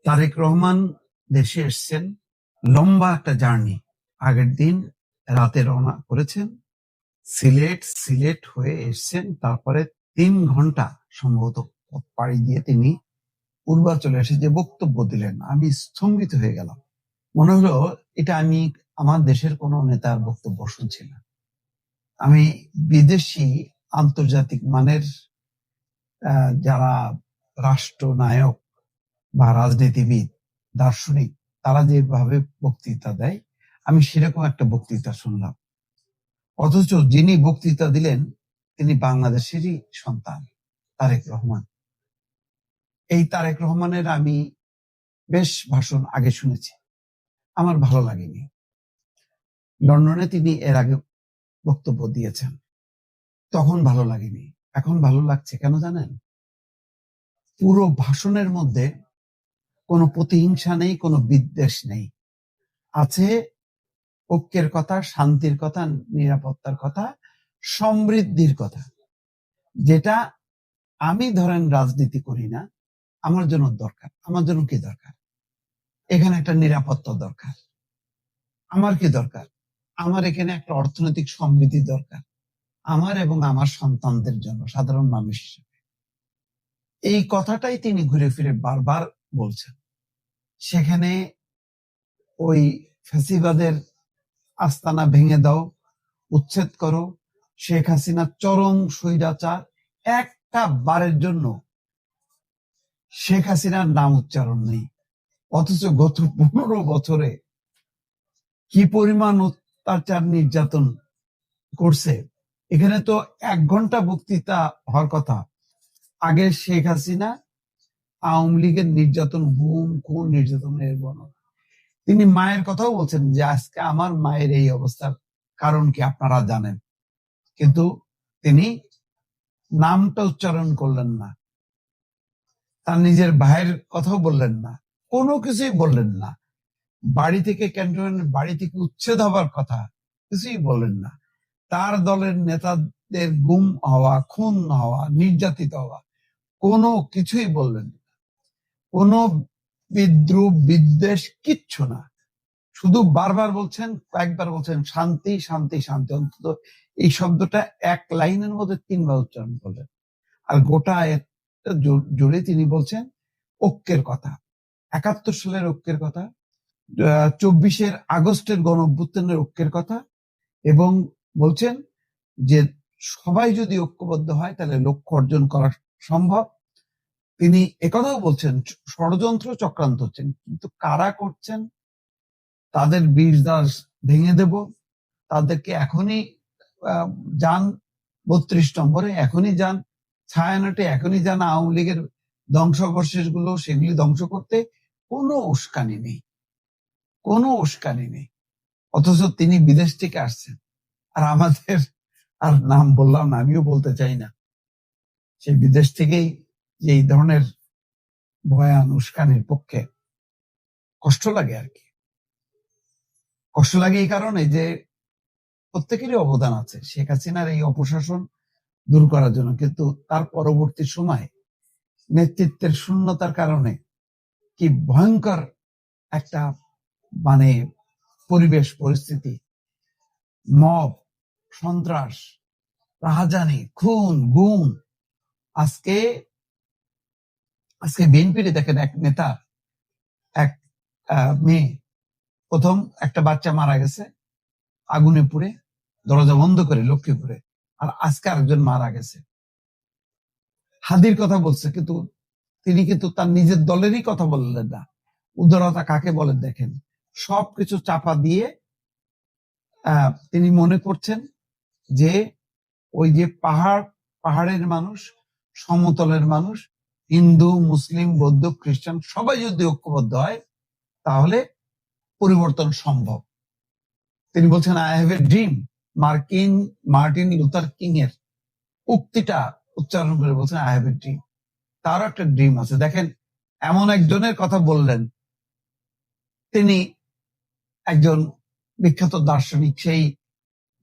তারেক রহমান দেশে এসছেন, লম্বা একটা জার্নি। আগের দিন রাতে রওনা করেছেন, সিলেট হয়ে এসছেন, তারপরে 3 ঘন্টা সম্ভবত পথ পাড়ি দিয়ে তিনি পূর্বাচলে এসে যে বক্তব্য দিলেন, আমি স্তম্ভিত হয়ে গেলাম। মনে হলো এটা আমি আমার দেশের কোনো নেতার বক্তব্য শুনছি না, আমি বিদেশি আন্তর্জাতিক মানের যারা রাষ্ট্রনায়ক বা রাজনীতিবিদ, দার্শনিক, তারা যেভাবে বক্তৃতা দেয়, আমি সেরকম একটা বক্তৃতা শুনলাম। অথচ যিনি বক্তৃতা দিলেন তিনি বাংলাদেশেরই সন্তান, তারেক রহমান। এই তারেক রহমানের আমি বেশ ভাষণ আগে শুনেছি, আমার ভালো লাগেনি। লন্ডনে তিনি এর আগে বক্তব্য দিয়েছেন, তখন ভালো লাগেনি, এখন ভালো লাগছে। কেন জানেন? পুরো ভাষণের মধ্যে কোনো প্রতিহিংসা নেই, কোনো বিদ্বেষ নেই, আছে ঐক্যের কথা, শান্তির কথা, নিরাপত্তার কথা, সমৃদ্ধির কথা, যেটা আমি ধরেন রাজনীতি করি না, আমার জন্য দরকার। আমার জন্য কি দরকার? এখানে একটা নিরাপত্তা দরকার। আমার কি দরকার? আমার এখানে একটা অর্থনৈতিক সমৃদ্ধি দরকার, আমার এবং আমার সন্তানদের জন্য, সাধারণ মানুষ হিসেবে। এই কথাটাই তিনি ঘুরে ফিরে বারবার বলছেন। সেখানে ওই ফ্যাসিবাদের আস্তানা ভেঙে দাও, উচ্ছেদ করো, শেখ হাসিনা চরম স্বৈরাচার, একটা বারের জন্য শেখ হাসিনার নাম উচ্চারণ নেই। অথচ গত 15 বছরে কি পরিমাণ অত্যাচার, নির্যাতন করছে। এখানে তো 1 ঘন্টা বক্তৃতা হওয়ার কথা। আগে শেখ হাসিনা, আওয়ামী লীগের নির্যাতন, গুম খুন নির্যাতনের বর্ণনা। তিনি মায়ের কথাও বলছেন যে আজকে আমার মায়ের এই অবস্থার কারণ কি আপনারা জানেন, কিন্তু তিনি নামটা উচ্চারণ করলেন না, তার নিজের ভাইয়ের কথাও বললেন না, কোনো কিছুই বললেন না। বাড়ি থেকে, ক্যান্টনমেন্টের বাড়ি থেকে উচ্ছেদ হবার কথা কিছুই বললেন না। তার দলের নেতাদের গুম হওয়া, খুন হওয়া, নির্যাতিত হওয়া, কোনো কিছুই বললেন না। কোনো বিদ্রুপ, বিদ্বেষ, কিচ্ছু না। শুধু বারবার বলছেন, কয়েকবার বলছেন শান্তি শান্তি শান্তি। অন্তত এই শব্দটা এক লাইনের মধ্যে 3 বার উচ্চারণ করলেন। আর গোটা জুড়ে তিনি বলছেন ঐক্যের কথা, 71 সালের ঐক্যের কথা, 24 আগস্টের গণঅভ্যুত্থানের ঐক্যের কথা, এবং বলছেন যে সবাই যদি ঐক্যবদ্ধ হয় তাহলে লক্ষ্য অর্জন করা সম্ভব। তিনি একথাও বলছেন ষড়যন্ত্র চক্রান্ত হচ্ছেন, কিন্তু কারা করছেন তাদের বীরদাস ভেঙে দেব, তাদেরকে এখনই যান 32 নম্বরে, এখনই যান ছায়ানটে, এখনই যান আওয়ামী লীগের ধ্বংসাবশেষ গুলো, সেগুলি ধ্বংস করতে। কোনো উস্কানি নেই, কোনো উস্কানি নেই। অথচ তিনি বিদেশ থেকে আসছেন, আর আমাদের, আর নাম বললাম না, আমিও বলতে চাই না, সেই বিদেশ থেকেই যে এই ধরনের ভয়ান উস্কানির পক্ষে কষ্ট লাগে আর কি। কষ্ট লাগে এই কারণে যে প্রত্যেকেরই অবদান আছে শেখ হাসিনার এই অপশাসন দূর করার জন্য, কিন্তু তার পরবর্তী সময় নেতৃত্বের শূন্যতার কারণে কি ভয়ঙ্কর একটা মানে পরিবেশ, পরিস্থিতি, মব, সন্ত্রাস, রাহাজানি, খুন, গুম। আজকে বিএনপিতে দেখেন এক নেতা, এক মেয়ে, প্রথম একটা বাচ্চা মারা গেছে আগুনে পুড়ে, দরজা বন্ধ করে লক্ষ্মীপুরে, আর আজকে আরেকজন মারা গেছে। হাদির কথা বলছে, কিন্তু তিনি কিন্তু তার নিজের দলেরই কথা বললেন না। উদারতা কাকে বলেন দেখেন, সবকিছু চাপা দিয়ে তিনি মনে করছেন যে ওই যে পাহাড়ের মানুষ, সমতলের মানুষ, হিন্দু, মুসলিম, বৌদ্ধ, খ্রিস্টান সবাই যদি ঐক্যবদ্ধ হয় তাহলে পরিবর্তন সম্ভব। তিনি বলছেন I have a dream. Martin Luther king এর উক্তিটা উচ্চারণ করে বলছেন আই হ্যাভ এ ড্রিম। তারও একটা ড্রিম আছে। দেখেন, এমন একজনের কথা বললেন, তিনি একজন বিখ্যাত দার্শনিক। সেই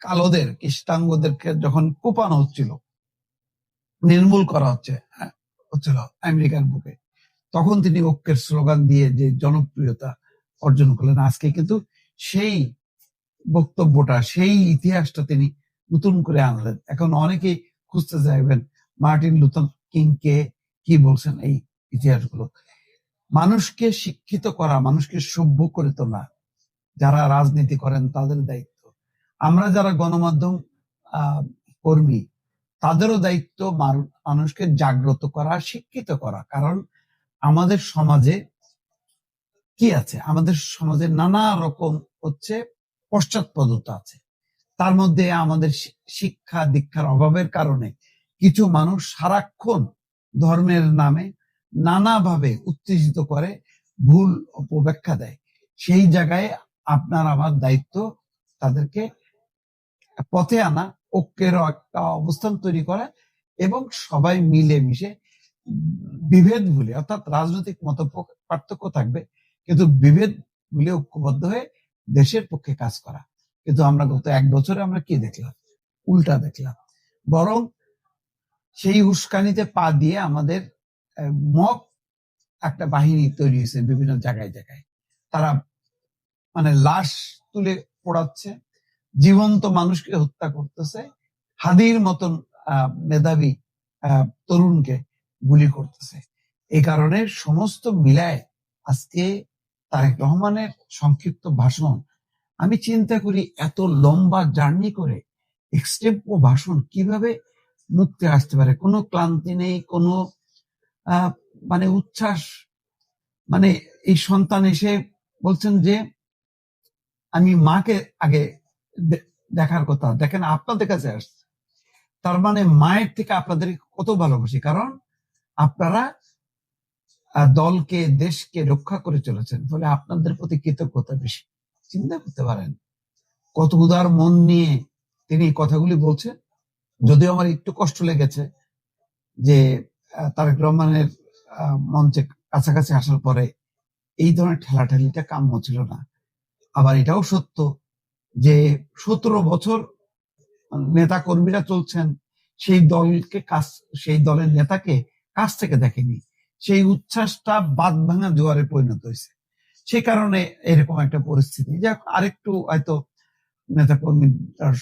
কালোদের, কৃষ্ণাঙ্গদেরকে যখন কোপানো হচ্ছিল, নির্মূল করা হচ্ছিল আমেরিকার বুকে, তখন তিনি ঐক্যের স্লোগান দিয়ে যে জনপ্রিয়তা অর্জন করলেন, আজকে কিন্তু সেই বক্তব্যটা, সেই ইতিহাসটা তিনি নতুন করে আনলেন। এখন অনেকেই খুঁজতে চাইবেন মার্টিন লুথার কিং কে, কি বলছেন এই ইতিহাসগুলো। মানুষকে শিক্ষিত করা, মানুষকে সভ্য করে তোলা যারা রাজনীতি করেন তাদের দায়িত্ব। আমরা যারা গণমাধ্যম কর্মী, তাদেরও দায়িত্ব মানুষকে জাগ্রত করা, শিক্ষিত করা। কারণ আমাদের সমাজে কি আছে, আমাদের সমাজে নানা রকম হচ্ছে পশ্চাৎপদতা আছে। তার মধ্যে আমাদের শিক্ষা দীক্ষার অভাবের কারণে কিছু মানুষ সারাক্ষণ ধর্মের নামে নানাভাবে উত্তেজিত করে, ভুল অপব্যাখ্যা দেয়। সেই জায়গায় আপনার আমার দায়িত্ব তাদেরকে পথে আনা, ঐক্যের একটা অবস্থান তৈরি করা এবং সবাই মিলে মিশে বিভেদ ভুলে, অর্থাৎ রাজনৈতিক মত পার্থক্য থাকবে কিন্তু বিভেদ ভুলে ঐক্যবদ্ধ হয়ে দেশের পক্ষে কাজ করা। কিন্তু আমরা গত 1 বছরে আমরা কি দেখলাম? উল্টা দেখলাম। বরং সেই উস্কানিতে পা দিয়ে আমাদের মব একটা বাহিনী তৈরি হয়েছে বিভিন্ন জায়গায় জায়গায়। তারা মানে লাশ তুলে পোড়াচ্ছে, জীবন্ত মানুষকে হত্যা করতেছে, হাদির মতন মেধাবী তরুণকে গুলি করতেছে। এই কারণে সমস্ত মিলায় আজকে তারেক রহমানের সংক্ষিপ্ত ভাষণ, আমি চিন্তা করি এত লম্বা জার্নি করে এক্সটেম্পো ভাষণ কিভাবে মুক্তি আসতে পারে? কোনো ক্লান্তি নেই, কোনো মানে উচ্ছ্বাস। মানে এই সন্তান এসে বলছেন যে আমি মাকে আগে দেখার কথা, দেখেন আপনাদের কাছে আসছে। তার মানে মায়ের থেকে আপনাদের কত ভালোবাসি, কারণ আপনারা দলকে দেশকে রক্ষা করে চলেছেন, ফলে আপনাদের প্রতি কৃতজ্ঞতা বেশি। চিন্তা করতে পারেন কত উদার মন নিয়ে তিনি কথাগুলি বলছেন। যদিও আমার একটু কষ্ট লেগেছে যে তারেক রহমানের মঞ্চে কাছাকাছি আসার পরে এই ধরনের ঠেলাঠেলিটা কাম্য ছিল না। আবার এটাও সত্য যে 17 বছর নেতা কর্মীরা চলছেন, সেই দলকে সেই দলের নেতাকে কাছ থেকে দেখেনি। সেই উচ্ছ্বাসটা বাঁধ ভাঙা জোয়ারে পরিণত হয়েছে। সেই কারণে এরকম একটা পরিস্থিতি, যা আরেকটু হয়তো নেতা কর্মী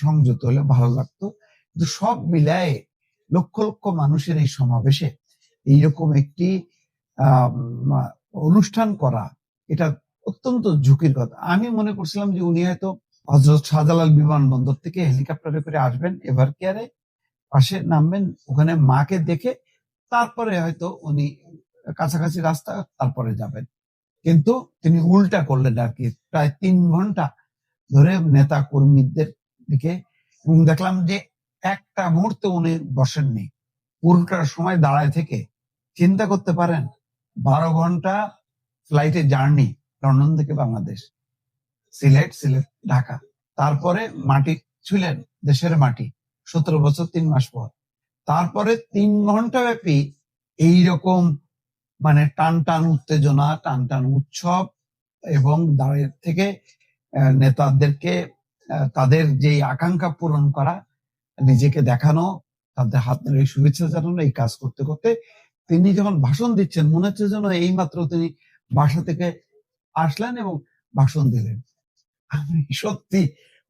সংযত হলে ভালো লাগতো। কিন্তু সব মিলায় লক্ষ লক্ষ মানুষের এই সমাবেশে এইরকম একটি অনুষ্ঠান করা, এটা অত্যন্ত ঝুঁকির কথা। আমি মনে করছিলাম যে উনি হয়তো হযরত শাহজালাল বিমানবন্দর থেকে হেলিকপ্টারে করে আসবেন, এভার কেয়ারে পাশে নামবেন, ওখানে মাকে দেখে তারপরে হয়তো উনি কাছাকাছি রাস্তা, তারপরে যাবেন। কিন্তু তিনি উল্টা করলেন আর কি। প্রায় 3 ঘন্টা ধরে নেতা কর্মীদের দিকে, এবং দেখলাম যে একটা মুহূর্তে উনি বসেননি, পুরোটা সময় দাঁড়ায় থেকে। চিন্তা করতে পারেন 12 ঘন্টা ফ্লাইটে জার্নি, লন্ডন থেকে বাংলাদেশ, সিলেট ঢাকা, তারপরে মাটি ছুঁলেন, দেশের মাটি, 17 বছর 3 মাস পর। তারপরে 3 ঘন্টা ব্যাপী এইরকম মানে টান টান উত্তেজনা, টান টান উৎসব, এবং দাঁড়িয়ে থেকে নেতাদেরকে তাদের যে আকাঙ্ক্ষা পূরণ করা, নিজেকে দেখানো, তাদের হাত ধরে শুভেচ্ছা জানানো, এই কাজ করতে করতে তিনি যখন ভাষণ দিচ্ছেন মনে হচ্ছে যেন এই মাত্র তিনি বাসা থেকে আসলেন এবং ভাষণ দিলেন। আমি সত্যি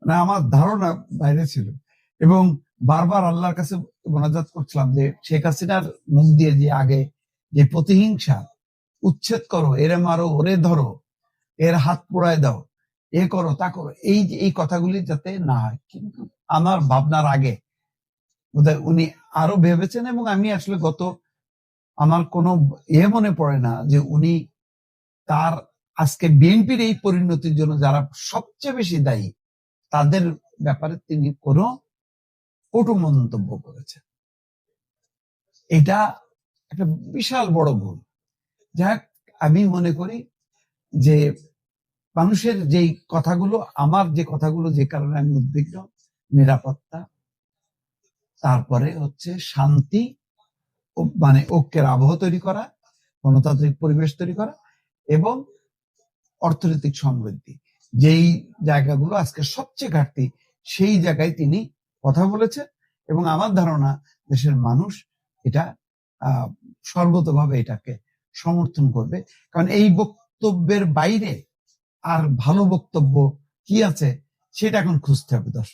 মানে আমার ধারণা বাইরে ছিল, এবং বারবার আল্লাহর কাছে মোনাজাত করছিলাম যে শেখ হাসিনার মুখ দিয়ে যে আগে যে প্রতিহিংসা, উচ্ছেদ করো, এরে মারো, ওরে ধরো, এর হাত পোড়ায় দাও, এ করো তা করো, এই যে এই কথাগুলি যাতে না হয়। কিন্তু আমার ভাবনার আগে বোধহয় উনি আরো ভেবেছেন, এবং আমি আসলে আমার কোনো মনে পড়ে না যে উনি তার আজকে বিএনপির এই পরিণতির জন্য যারা সবচেয়ে বেশি দায়ী তাদের ব্যাপারে তিনি কোনো কটু মন্তব্য করেছেন। এটা একটা বিশাল বড় ভুল। যাক, আমি মনে করি যে মানুষের যেই কথাগুলো, আমার যে কথাগুলো যে কারণে আমি উদ্বিগ্ন, নিরাপত্তা, তারপরে হচ্ছে শান্তি, মানে ঐক্যের আবহ তৈরি করা, গণতান্ত্রিক পরিবেশ তৈরি করা, এবং অর্থনৈতিক সমৃদ্ধি, যেই জায়গাগুলো আজকে সবচেয়ে ঘাটতি, সেই জায়গায় তিনি কথা বলেছেন। এবং আমার ধারণা দেশের মানুষ এটা সর্বতভাবে এটাকে সমর্থন করবে, কারণ এই বক্তব্যের বাইরে আর ভালো বক্তব্য কি আছে সেটা এখন খুঁজতে হবে দর্শক।